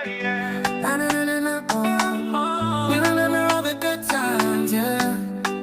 We remember all the good times, yeah.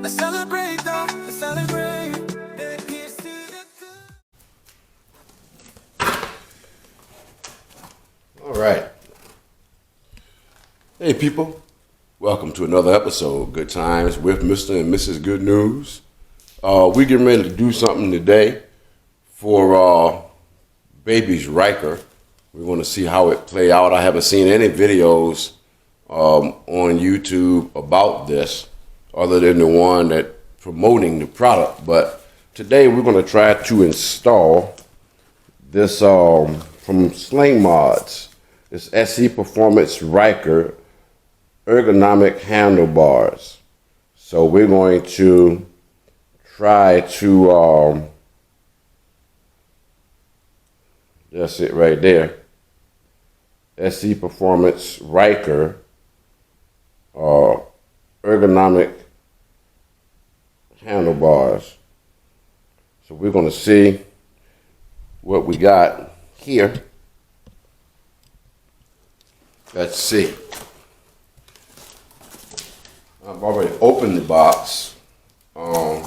Let's celebrate though, let's celebrate. Here's to the good. All right. Hey, people. Welcome to another episode, Good Times with Mr. and Mrs. Good News. We're getting ready to do something today for baby's Ryker. We're going to see how it play out. I haven't seen any videos on YouTube about this other than the one that promoting the product. But today we're going to try to install this from SlingMods. It's SE Performance Ryker Ergonomic Handlebars. So we're going to try to, that's it right there. SE Performance Ryker Ergonomic Handlebars. So we're going to see what we got here. Let's see. I've already opened the box. I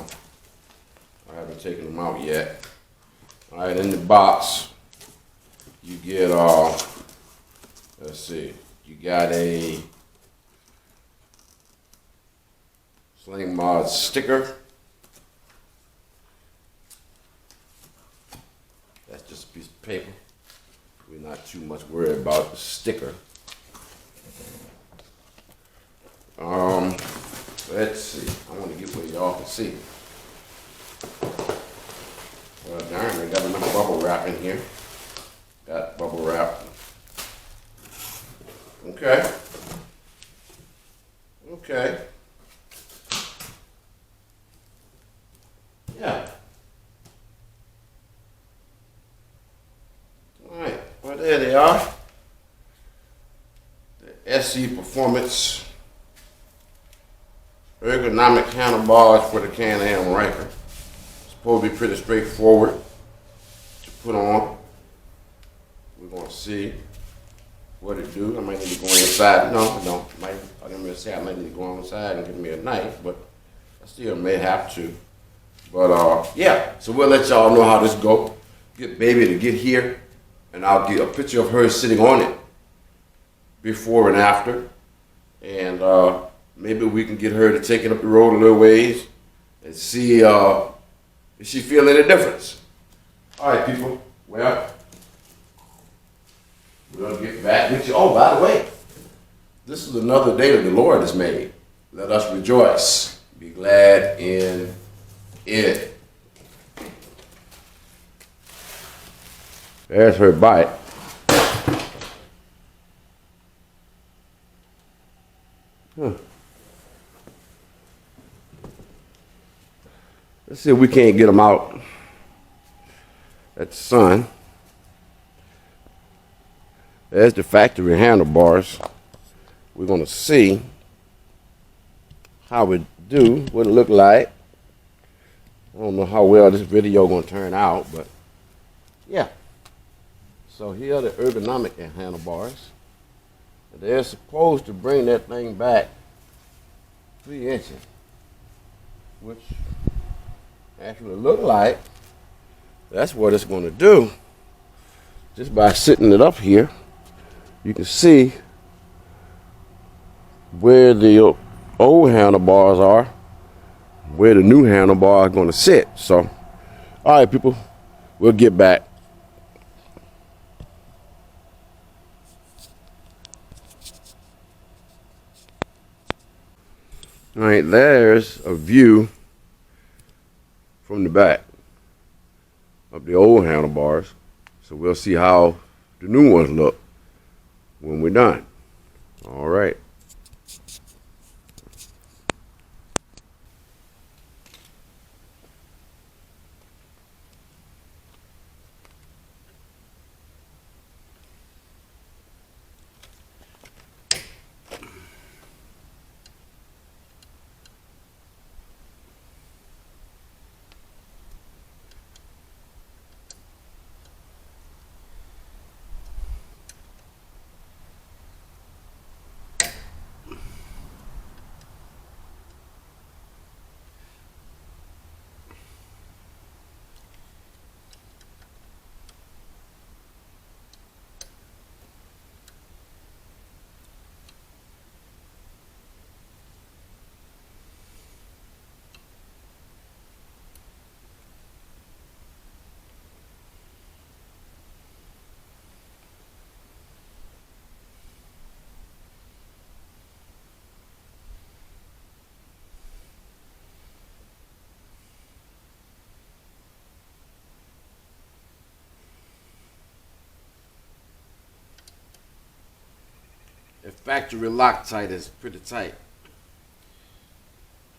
haven't taken them out yet. All right, in the box, you get, let's see, you got a SlingMods sticker. That's just a piece of paper. We're not too much worried about the sticker. Let's see. I want to get where y'all can see. Well, darn, I got enough bubble wrap in here. Got bubble wrap. Okay. Okay. Yeah. All right. Well, there they are. The SE Performance Ergonomic Handlebars for the Can-Am Ryker. Supposed to be pretty straightforward to put on. We're going to see what it do. I might need to go inside. No, I don't. I didn't really say I might need to go inside and give me a knife, but I still may have to. But yeah, so we'll let y'all know how this go. Get baby to get here, and I'll get a picture of her sitting on it before and after. And maybe we can get her to take it up the road a little ways and see if she feel any difference. All right, people. Well, we're going to get back with you. Oh, by the way, this is another day that the Lord has made. Let us rejoice. Be glad in it. There's her bite. Let's see if we can't get them out at the sun. There's the factory handlebars. We're going to see how it do, what it look like. I don't know how well this video going to turn out, but yeah. So here are the ergonomic handlebars. They're supposed to bring that thing back 3 inches, which actually look like that's what it's going to do. Just by sitting it up here, you can see where the old handlebars are, where the new handlebar is going to sit. So, all right, people, we'll get back. All right, there's a view from the back of the old handlebars. So we'll see how the new ones look when we're done. All right. a factory Loctite is pretty tight.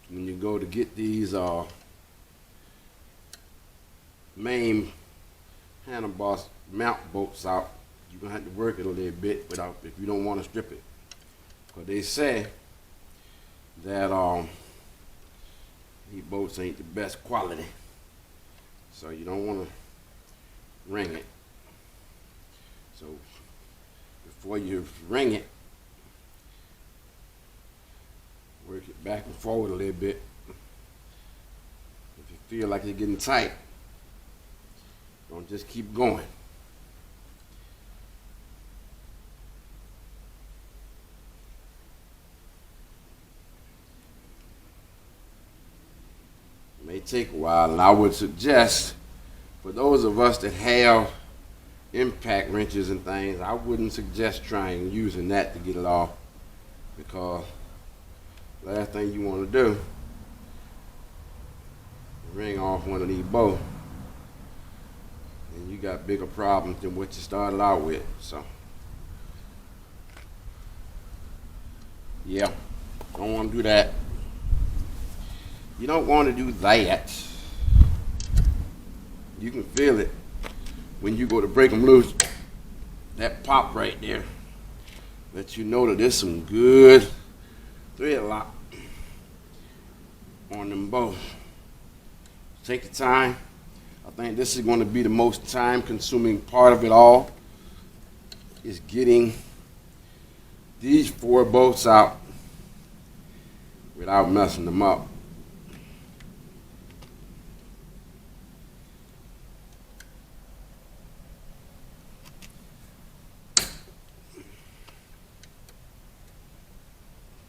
When you go to get these main handlebars mount bolts out, you're gonna have to work it a little bit without, if you don't want to strip it, because they say that these bolts ain't the best quality, so you don't want to ring it. So before you ring it, work it back and forward a little bit. If you feel like it's getting tight, don't just keep going. It may take a while, and I would suggest for those of us that have impact wrenches and things, I wouldn't suggest trying using that to get it off, because last thing you want to do is ring off one of these bolts, and you got bigger problems than what you started out with. So yeah, don't want to do that. You don't want to do that. You can feel it when you go to break them loose. That pop right there lets you know that there's some good thread lock on them both. Take your time. I think this is going to be the most time consuming part of it all, is getting these 4 bolts out without messing them up.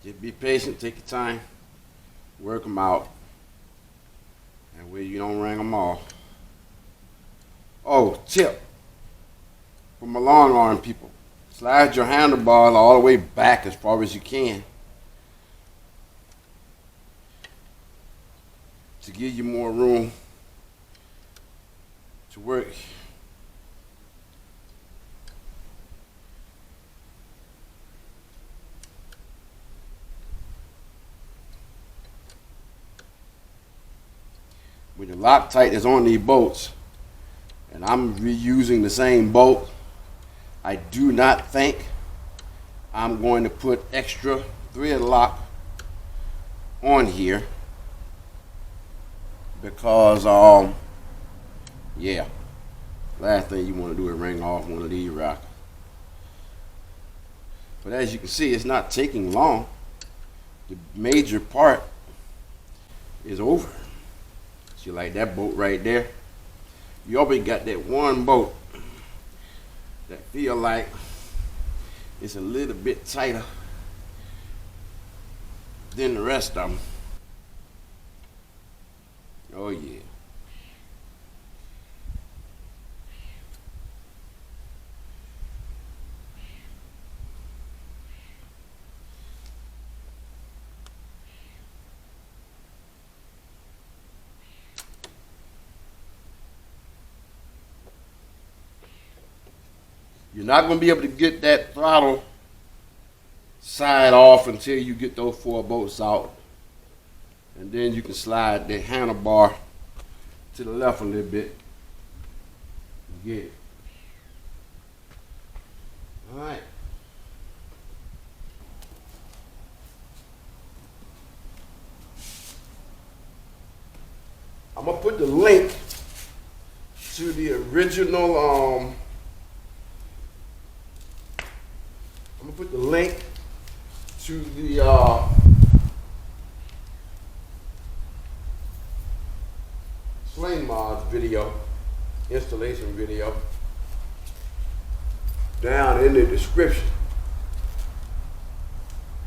Just be patient, take your time, work them out, that way you don't ring them off. Oh, tip for my long arm people: slide your handlebars all the way back as far as you can to give you more room to work. When the Loctite is on these bolts, and I'm reusing the same bolt, I do not think I'm going to put extra thread lock on here, because yeah, last thing you want to do is ring off one of these rockers. But as you can see, it's not taking long. The major part is over. See, like that bolt right there, you already got that one bolt that feel like it's a little bit tighter than the rest of them. Oh yeah. You're not going to be able to get that throttle side off until you get those 4 bolts out. And then you can slide the handlebar to the left a little bit. Get it. All right. I'm going to put the link to the original I'm gonna put the link to the SlingMods video, installation video, down in the description.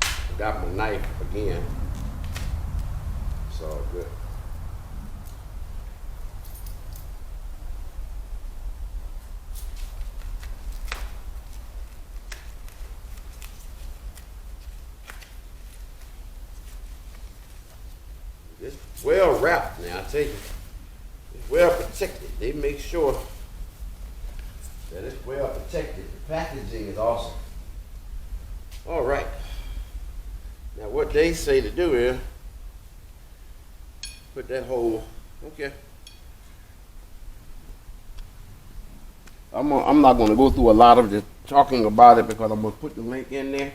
I got my knife again. It's all good. It's well wrapped now, I tell you. It's well protected. They make sure that it's well protected. The packaging is awesome. All right. Now what they say to do is put that hole. Okay. I'm not going to go through a lot of the talking about it because I'm going to put the link in there.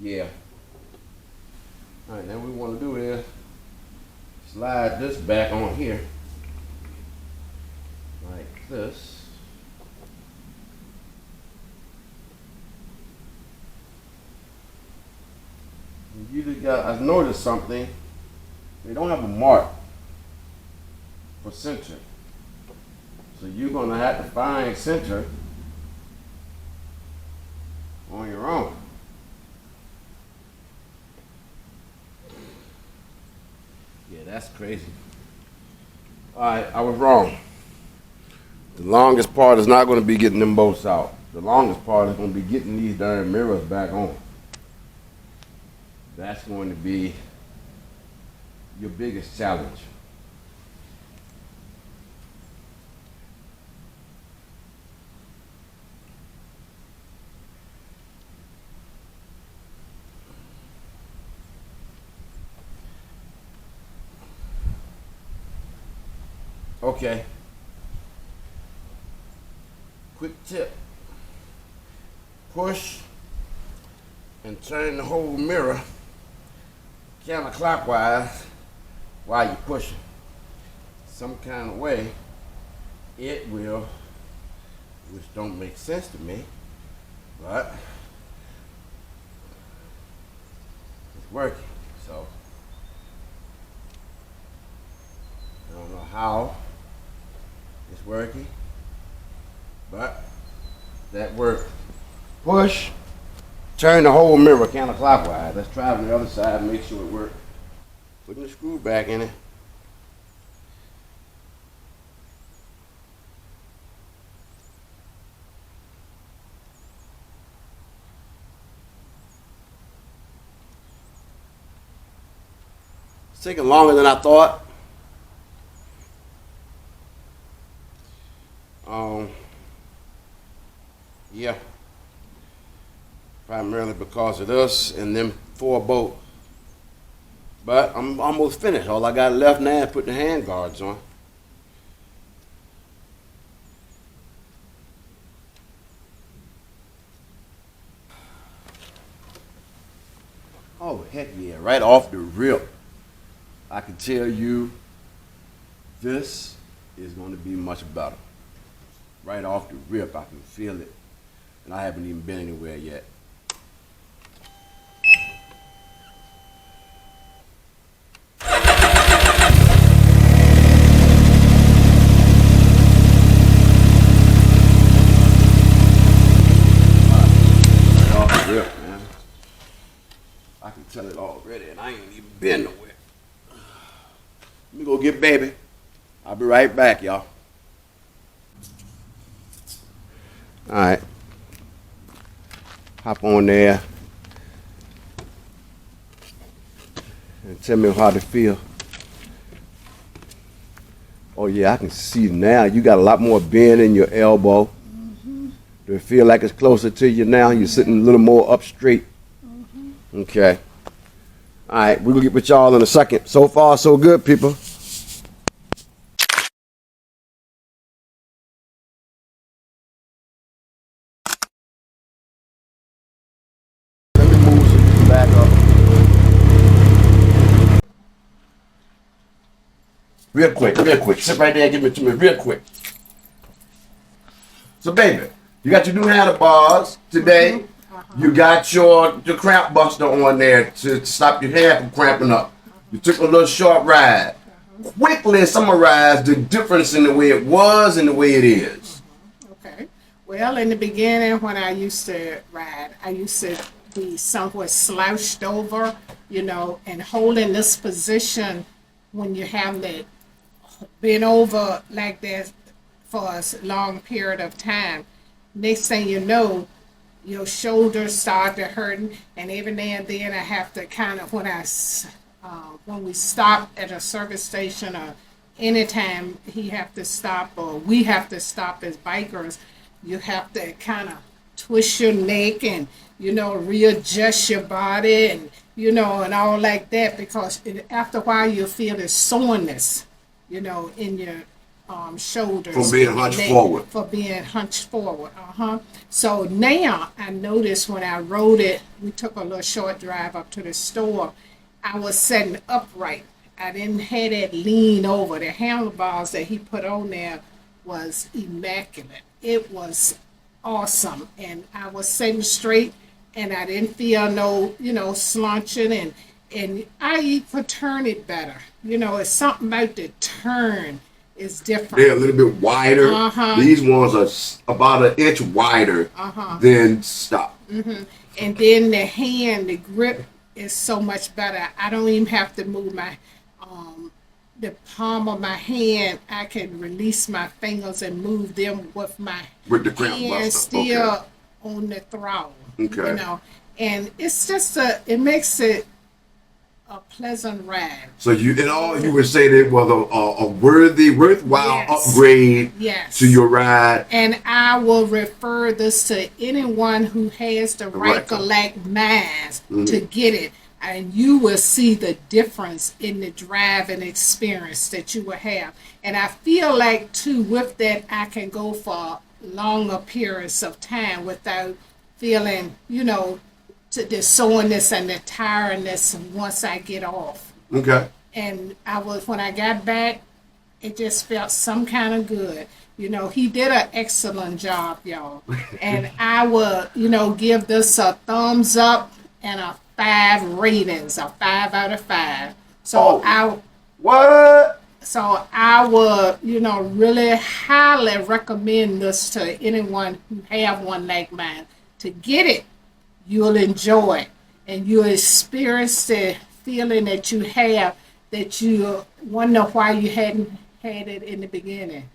Yeah. All right, now what we want to do is slide this back on here like this. You just got, I noticed something. They don't have a mark for center. So you're gonna have to find center on your own. Yeah, that's crazy. All right, I was wrong. The longest part is not gonna be getting them bolts out. The longest part is gonna be getting these darn mirrors back on. That's going to be your biggest challenge. Okay. Quick tip. Push and turn the whole mirror counterclockwise while you're pushing. Some kind of way it will, which don't make sense to me, but it's working. So I don't know how it's working, but that worked. Push, turn the whole mirror counterclockwise. Let's try it on the other side and make sure it works. Putting the screw back in it. It's taking longer than I thought. Yeah. Primarily because of this and them 4 bolts. But I'm almost finished. All I got left now is put the hand guards on. Oh, heck yeah, right off the rip. I can tell you this is going to be much better. Right off the rip, I can feel it. And I haven't even been anywhere yet. Right off the rip, man. I can tell it already, and I ain't even been nowhere. Let me go get baby. I'll be right back, y'all. All right. Hop on there and tell me how to feel. Oh yeah, I can see now. You got a lot more bend in your elbow. Do it feel like it's closer to you now? You're sitting a little more up straight. Okay. All right, we're gonna get with y'all in a second. So far, so good, people. Let me move so you can back up. Real quick, real quick. Sit right there and give it to me real quick. So, baby, you got your new handlebars today. You got your cramp buster on there to stop your hand from cramping up. You took a little short ride. Quickly summarize the difference in the way it was and the way it is. Okay. Well, in the beginning, when I used to ride, I used to be somewhat slouched over, and holding this position when you have it been over like that for a long period of time. Next thing you know, your shoulders start to hurting, and every now and then I have to kind of, when we stop at a service station or anytime he have to stop or we have to stop as bikers, you have to kind of twist your neck and, readjust your body and, and all like that because after a while you'll feel the soreness, in your shoulders. From being hunched forward. For being hunched forward. So now I noticed when I rode it, we took a little short drive up to the store. I was sitting upright. I didn't have that lean over. The handlebars that he put on there was immaculate. It was awesome. And I was sitting straight and I didn't feel no, slouching and I even could turn it better. It's something about the turn is different. They're a little bit wider. These ones are about an inch wider than stock. And then the grip is so much better. I don't even have to move my the palm of my hand. I can release my fingers and move them with my With the cramp hand buster. still on the throttle. Okay. And it's just it makes it a pleasant ride. So you would say that it was a worthwhile upgrade to your ride. And I will refer this to anyone who has the Ryker like mask to get it. And you will see the difference in the driving experience that you will have. And I feel like, too, with that, I can go for longer periods of time without feeling, to the soreness and the tiredness once I get off. Okay. And when I got back, it just felt some kind of good. He did an excellent job, y'all. And I will, give this a thumbs up and a 5 ratings, a 5 out of 5. So So I would, really highly recommend this to anyone who have one like mine. To get it, you'll enjoy it, and you'll experience the feeling that you have that you wonder why you hadn't had it in the beginning.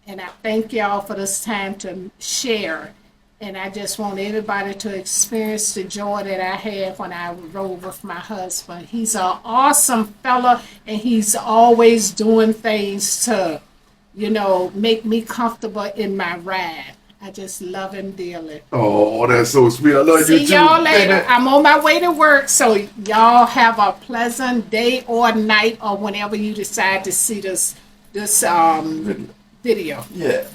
And I thank y'all for this time to share. And I just want everybody to experience the joy that I had when I rode with my husband. He's an awesome fella, and he's always doing things to, make me comfortable in my ride. I just love him dearly. Oh, that's so sweet. I love you too. See y'all later. I'm on my way to work, so y'all have a pleasant day or night or whenever you decide to see this video. Yeah.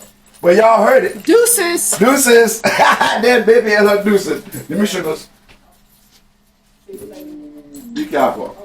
Well, y'all heard it. Deuces. Deuces. That baby and her deuces. Let me show us. Be careful.